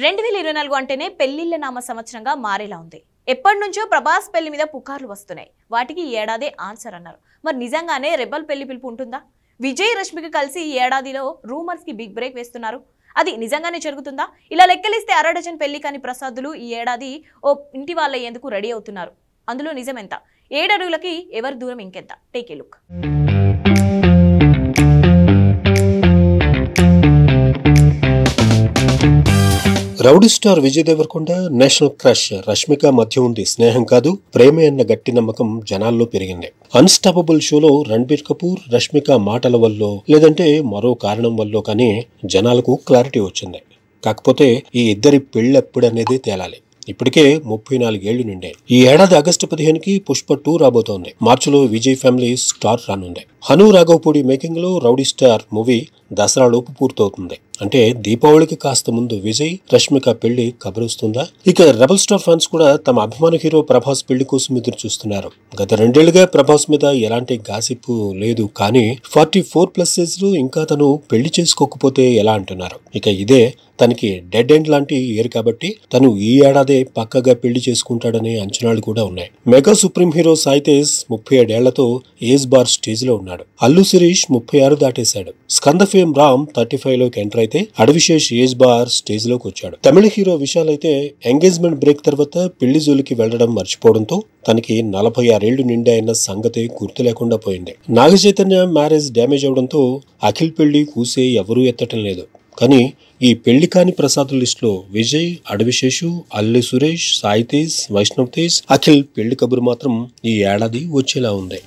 2024 అంటేనే పెళ్లిళ్ల నామ సంవత్సరంగా మారేలా ఉంది. ఎప్పటి నుంచో ప్రభాస్ పెళ్లి మీద పుకార్లు వస్తున్నాయి. వాటికి ఈ ఏడాదే ఆన్సర్ అన్నారు. మరి నిజంగానే రెబల్ పెళ్లి పిలుపు ఉంటుందా? విజయ్ రష్మిక కలిసి ఈ ఏడాదిలో రూమర్స్ కి బిగ్ బ్రేక్ వేస్తున్నారు. అది నిజంగానే జరుగుతుందా? ఇలా లెక్కలిస్తే అరడజన్ పెళ్లి కాని ప్రసాదులు ఈ ఏడాది ఓ ఇంటి వాళ్ళయ్యేందుకు రెడీ అవుతున్నారు. అందులో నిజమెంత? 7 అడుగులకి ఎవరి దూరం ఇంకెంత? Take a look. Rowdy star Vijay Deverakonda, national crush Rashmika మధ్య ఉంది స్నేహం కాదు ప్రేమే అన్న గట్టి నమ్మకం జనాల్లో పెరిగింది. అన్స్టాపబుల్ షోలో రణబీర్ కపూర్, రష్మిక మాటల వల్ల లేదంటే మరో కారణం వల్ల కానీ జనాలకు క్లారిటీ వచ్చింది. కాకపోతే ఈ ఇద్దరి పెళ్ళెప్పుడనేది తేలాలి. ఇప్పటికే 34 ఏళ్లు నిండాయి. ఈ ఏడాది ఆగస్టు 15కి పుష్ప 2 రాబోతోంది. మార్చిలో విజయ్ ఫ్యామిలీ స్టార్ రానుంది. హను రాఘవపూడి మేకింగ్ లో రౌడీ స్టార్ మూవీ దసరాలోపు పూర్తవుతుంది. అంటే దీపావళికి కాస్త ముందు విజయ్ రష్మిక పెళ్లి కబరుస్తుందా? ఇక రెబల్ స్టార్ ఫ్యాన్స్ కూడా తమ అభిమాన హీరో ప్రభాస్ పెళ్లి కోసం ఎదురు చూస్తున్నారు. గత 2 ఏళ్లుగా ప్రభాస్ మీద ఎలాంటి గాసిప్ లేదు, కానీ 44+ ఏజ్ లో ఇంకా తను పెళ్లి చేసుకోకపోతే ఎలా అంటున్నారు. ఇక ఇదే తనకి డెడ్ ఎండ్ లాంటి ఇయర్ కాబట్టి తను ఈ ఏడాదే పక్కగా పెళ్లి చేసుకుంటాడనే అంచనాలు కూడా ఉన్నాయి. Mega supreme hero Sai Tej 37 ఏళ్లతో ఏజ్ బార్ స్టేజ్ లో ఉన్నాడు. అల్లు శిరీష్ 36 దాటేశాడు. స్కంద ఫేమ్ రామ్ 35 లోకి ఎంటర్ అయితే అడవిశేష్ ఏజ్ బార్ స్టేజ్ లోకి వచ్చాడు. తమిళ హీరో విశాల్ అయితే ఎంగేజ్మెంట్ బ్రేక్ తర్వాత పెళ్లి జోలికి వెళ్లడం మర్చిపోవడంతో తనకి 46 ఏళ్లు నిండాయన్న సంగతి గుర్తు లేకుండా పోయింది. నాగ చైతన్య మ్యారేజ్ డ్యామేజ్ అవడంతో అఖిల్ పెళ్లి కూసే ఎవరూ ఎత్తటం లేదు. కానీ ఈ పెళ్లి కాని ప్రసాద్ లిస్ట్ లో విజయ్, అడవిశేషు, అల్లు సురేష్, సాయి తేజ్, వైష్ణవ్ తేజ్, అఖిల్ పెళ్లి కబురు మాత్రం ఈ ఏడాది వచ్చేలా ఉంది.